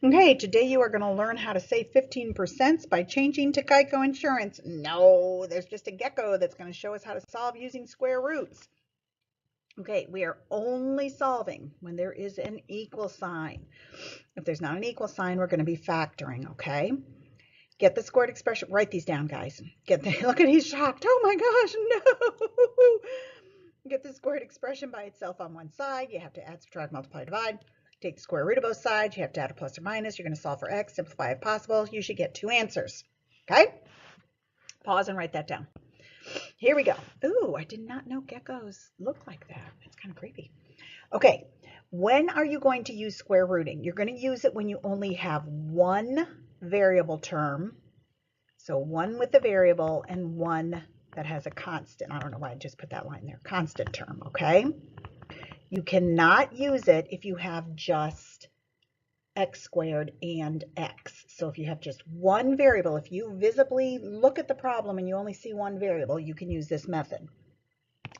Okay, today you are going to learn how to save 15% by changing to Geico Insurance. No, there's just a gecko that's going to show us how to solve using square roots. Okay, we are only solving when there is an equal sign. If there's not an equal sign, we're going to be factoring, okay? Get the squared expression. Write these down, guys. Look at he's shocked. Oh my gosh, no. Get the squared expression by itself on one side. You have to add, subtract, multiply, divide. Take the square root of both sides. You have to add a plus or minus. You're going to solve for x, simplify if possible. You should get 2 answers. Okay? Pause and write that down. Here we go. Ooh, I did not know geckos look like that. It's kind of creepy. Okay, when are you going to use square rooting? You're going to use it when you only have one variable term. So one with a variable and one that has a constant. I don't know why I just put that line there. Constant term, okay? You cannot use it if you have just x squared and x. So if you have just one variable, if you visibly look at the problem and you only see one variable, you can use this method.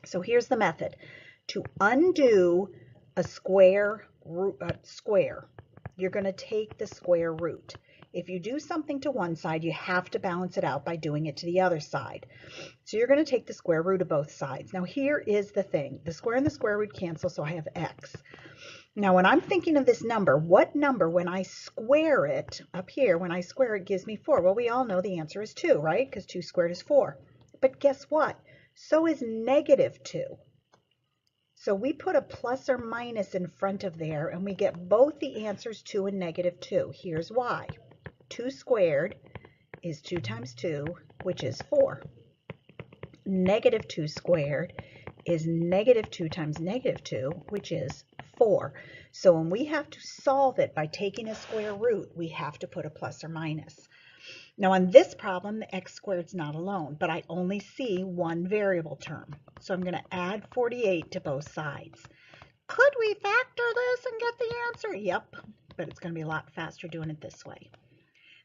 So here's the method. To undo a square, you're going to take the square root. If you do something to one side, you have to balance it out by doing it to the other side. So you're going to take the square root of both sides. Now here is the thing. The square and the square root cancel, so I have x. Now when I'm thinking of this number, what number, when I square it, up here, when I square it, gives me 4? Well, we all know the answer is 2, right? Because 2 squared is 4. But guess what? So is negative 2. So we put a plus or minus in front of there, and we get both the answers 2 and negative 2. Here's why. 2 squared is 2 times 2, which is 4. Negative 2 squared is negative 2 times negative 2, which is 4. So when we have to solve it by taking a square root, we have to put a plus or minus. Now on this problem, the x squared is not alone, but I only see one variable term. So I'm going to add 48 to both sides. Could we factor this and get the answer? Yep, but it's going to be a lot faster doing it this way.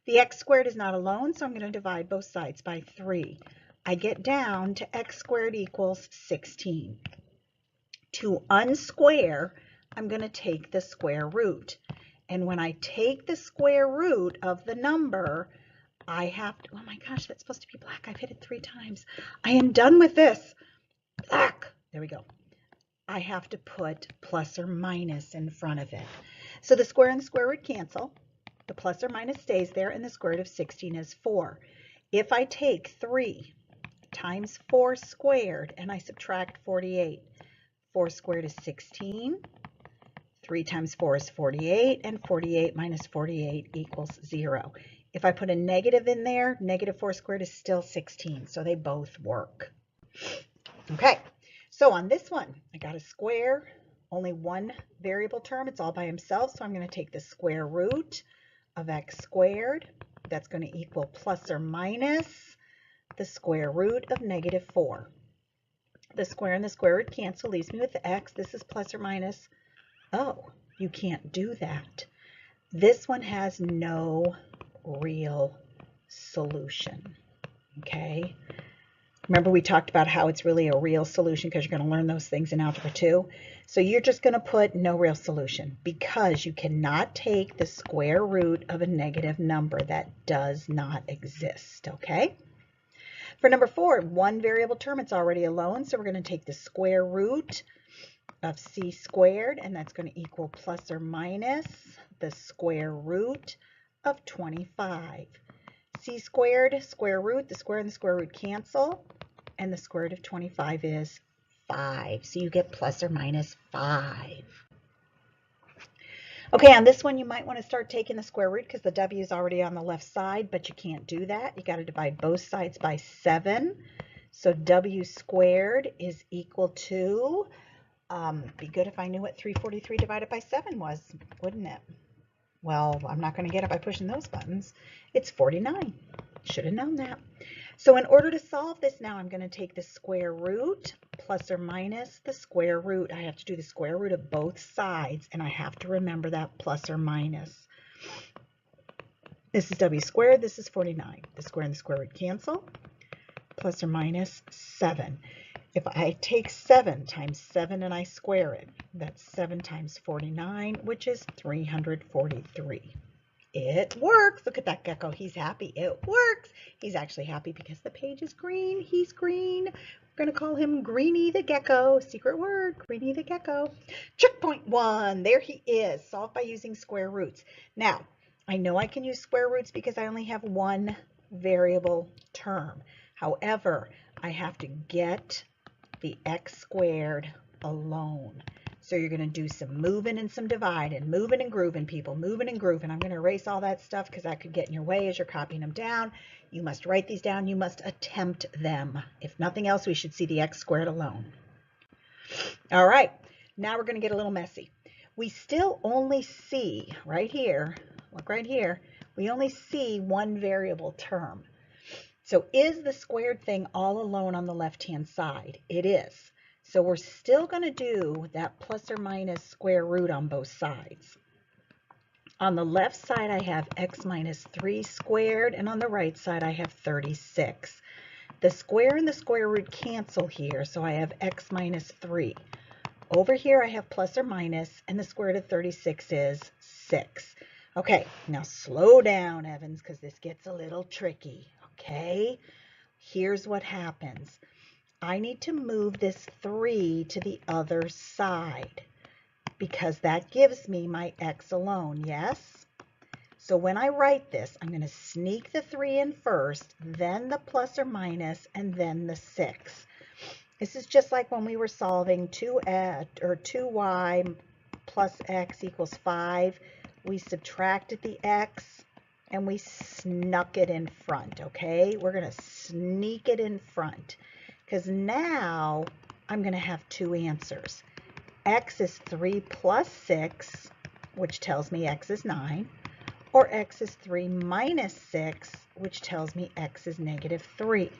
The x squared is not alone, so I'm going to divide both sides by 3. I get down to x squared equals 16. To unsquare, I'm going to take the square root. And when I take the square root of the number, I have to, oh my gosh, that's supposed to be black. I've hit it 3 times. I am done with this. Black. There we go. I have to put plus or minus in front of it. So the square and the square root cancel. The plus or minus stays there, and the square root of 16 is 4. If I take 3 times 4 squared and I subtract 48, 4 squared is 16. 3 times 4 is 48, and 48 minus 48 equals 0. If I put a negative in there, negative 4 squared is still 16, so they both work. Okay, so on this one, I got a square, only one variable term. It's all by himself, so I'm going to take the square root of x squared. That's going to equal plus or minus the square root of negative 4. The square and the square root cancel, leaves me with x. This is plus or minus. Oh, you can't do that. This one has no real solution, okay? Remember we talked about how it's really a real solution because you're going to learn those things in Algebra 2. So you're just going to put no real solution because you cannot take the square root of a negative number. That does not exist, okay? For number 4, one variable term, it's already alone, so we're going to take the square root of c squared, and that's going to equal plus or minus the square root of 25. C squared, square root, the square and the square root cancel, and the square root of 25 is 5. So you get plus or minus 5. Okay, on this one you might want to start taking the square root because the w is already on the left side, but you can't do that. You got to divide both sides by 7. So w squared is equal to, be good if I knew what 343 divided by 7 was, wouldn't it? Well, I'm not going to get it by pushing those buttons. It's 49. Should have known that. So in order to solve this now, I'm going to take the square root plus or minus the square root. I have to do the square root of both sides, and I have to remember that plus or minus. This is w squared. This is 49. The square and the square root cancel. Plus or minus 7. If I take 7 times 7 and I square it, that's 7 times 49, which is 343. It works. Look at that gecko. He's happy. It works. He's actually happy because the page is green. He's green. We're going to call him Greenie the Gecko. Secret word, Greenie the Gecko. Checkpoint 1. There he is. Solved by using square roots. Now, I know I can use square roots because I only have one variable term. However, I have to get the x squared alone. So you're going to do some moving and some dividing, moving and grooving, people, moving and grooving. I'm going to erase all that stuff because that could get in your way as you're copying them down. You must write these down. You must attempt them. If nothing else, we should see the x squared alone. All right, now we're going to get a little messy. We still only see right here, look right here, we only see one variable term. So is the squared thing all alone on the left-hand side? It is. So we're still going to do that plus or minus square root on both sides. On the left side, I have x minus 3 squared, and on the right side, I have 36. The square and the square root cancel here, so I have x minus 3. Over here, I have plus or minus, and the square root of 36 is 6. Okay, now slow down, Evans, because this gets a little tricky. Okay, here's what happens. I need to move this 3 to the other side because that gives me my x alone, yes? So when I write this, I'm going to sneak the 3 in first, then the plus or minus, and then the 6. This is just like when we were solving 2y plus x equals 5. We subtracted the x and we snuck it in front, okay? We're going to sneak it in front because now I'm going to have two answers. X is 3 plus 6, which tells me x is 9, or x is 3 minus 6, which tells me x is negative 3.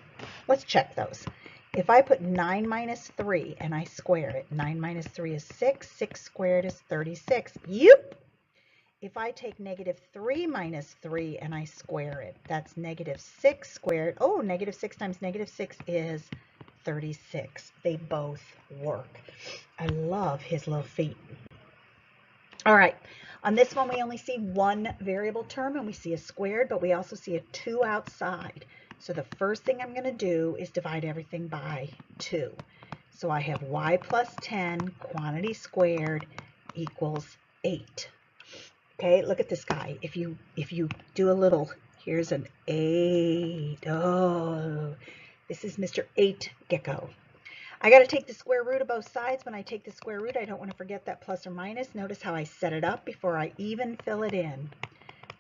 Let's check those. If I put 9 minus 3 and I square it, 9 minus 3 is 6, 6 squared is 36. Yep! If I take negative 3 minus 3 and I square it, that's negative 6 squared. Oh, negative 6 times negative 6 is 36. They both work. I love his little feet. All right, on this one we only see one variable term and we see a squared, but we also see a 2 outside. So the first thing I'm going to do is divide everything by 2. So I have y plus 10 quantity squared equals 8. Okay, look at this guy. If you do a little, here's an 8. Oh, this is Mr. 8 Gecko. I got to take the square root of both sides. When I take the square root, I don't want to forget that plus or minus. Notice how I set it up before I even fill it in.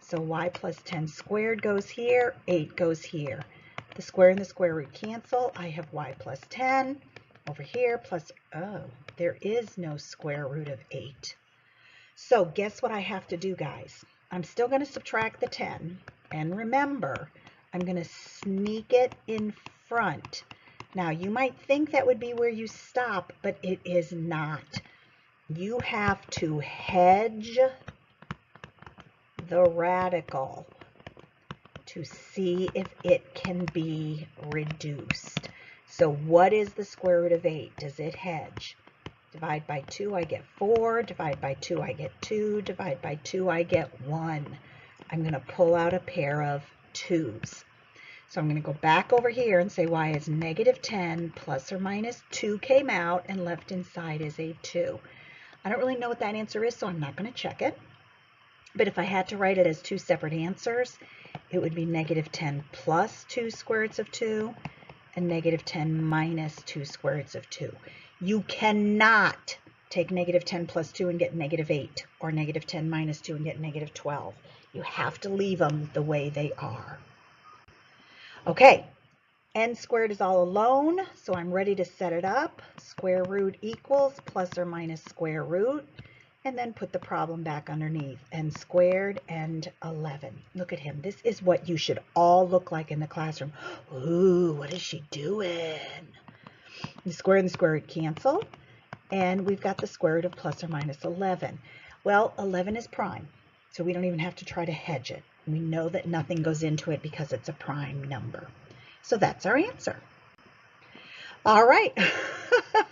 So y plus 10 squared goes here, 8 goes here. The square and the square root cancel. I have y plus 10 over here plus, oh, there is no square root of 8. So guess what I have to do, guys? I'm still going to subtract the 10. And remember, I'm going to sneak it in front. Now, you might think that would be where you stop, but it is not. You have to hedge the radical to see if it can be reduced. So what is the square root of 8? Does it hedge? Divide by 2, I get 4. Divide by 2, I get 2. Divide by 2, I get 1. I'm going to pull out a pair of 2's. So I'm going to go back over here and say y is negative 10 plus or minus 2 came out and left inside is a 2. I don't really know what that answer is, so I'm not going to check it. But if I had to write it as two separate answers, it would be negative 10 plus 2 square roots of 2 and negative 10 minus 2 square roots of 2. You cannot take negative 10 plus 2 and get negative 8 or negative 10 minus 2 and get negative 12. You have to leave them the way they are. Okay, n squared is all alone, so I'm ready to set it up. Square root equals plus or minus square root, and then put the problem back underneath. N squared and 11. Look at him. This is what you should all look like in the classroom. Ooh, what is she doing? The square and the square root cancel, and we've got the square root of plus or minus 11. Well, 11 is prime, so we don't even have to try to hedge it. We know that nothing goes into it because it's a prime number. So that's our answer. All right. Look at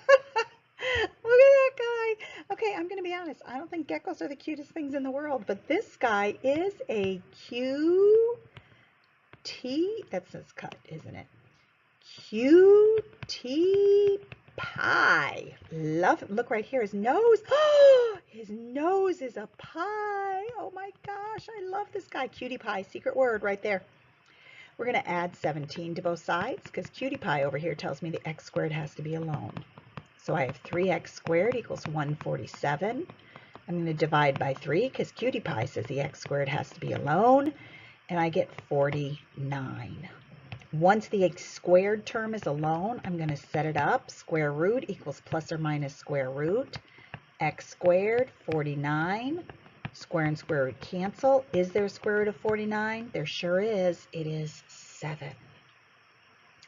that guy. Okay, I'm going to be honest. I don't think geckos are the cutest things in the world, but this guy is a cutie. That says cut, isn't it? Cutie pie. Love it. Look right here. His nose. Oh, his nose is a pie. Oh my gosh. I love this guy. Cutie pie. Secret word right there. We're going to add 17 to both sides because cutie pie over here tells me the x squared has to be alone. So I have 3x squared equals 147. I'm going to divide by 3 because cutie pie says the x squared has to be alone. And I get 49. Once the x squared term is alone, I'm going to set it up. Square root equals plus or minus square root. X squared, 49. Square and square root cancel. Is there a square root of 49? There sure is. It is 7.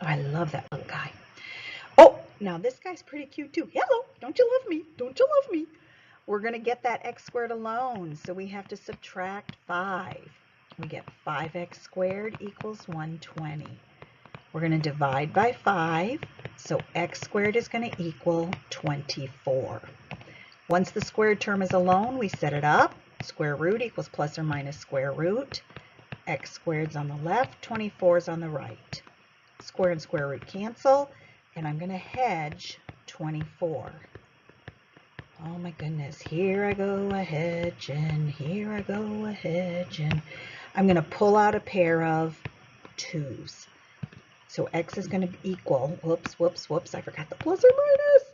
Oh, I love that little guy. Oh, now this guy's pretty cute too. Hello, don't you love me? Don't you love me? We're going to get that x squared alone, so we have to subtract 5. We get 5x squared equals 120. We're going to divide by 5, so x squared is going to equal 24. Once the squared term is alone, we set it up. Square root equals plus or minus square root. X squared's on the left, 24 is on the right. Square and square root cancel, and I'm going to hedge 24. Oh my goodness, here I go a hedging, here I go a hedging. I'm going to pull out a pair of 2's. So x is going to equal, whoops, I forgot the plus or minus.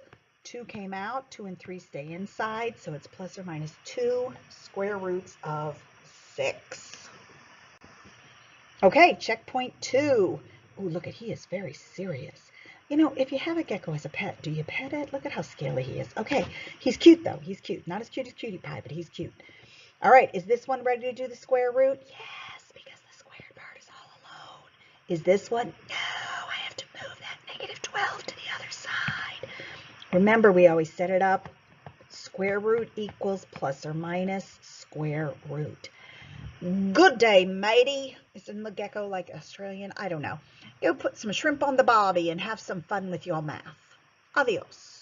2 came out, 2 and 3 stay inside, so it's plus or minus 2 square roots of 6. Okay, checkpoint 2. Ooh, look at, he is very serious. You know, if you have a gecko as a pet, do you pet it? Look at how scaly he is. Okay, he's cute though, he's cute. Not as cute as Cutie Pie, but he's cute. All right, is this one ready to do the square root? Yes, because the squared part is all alone. Is this one? No, I have to move that negative 12 to the other side. Remember, we always set it up. Square root equals plus or minus square root. Good day, matey. Isn't the gecko like Australian? I don't know. Go put some shrimp on the barbie and have some fun with your math. Adios.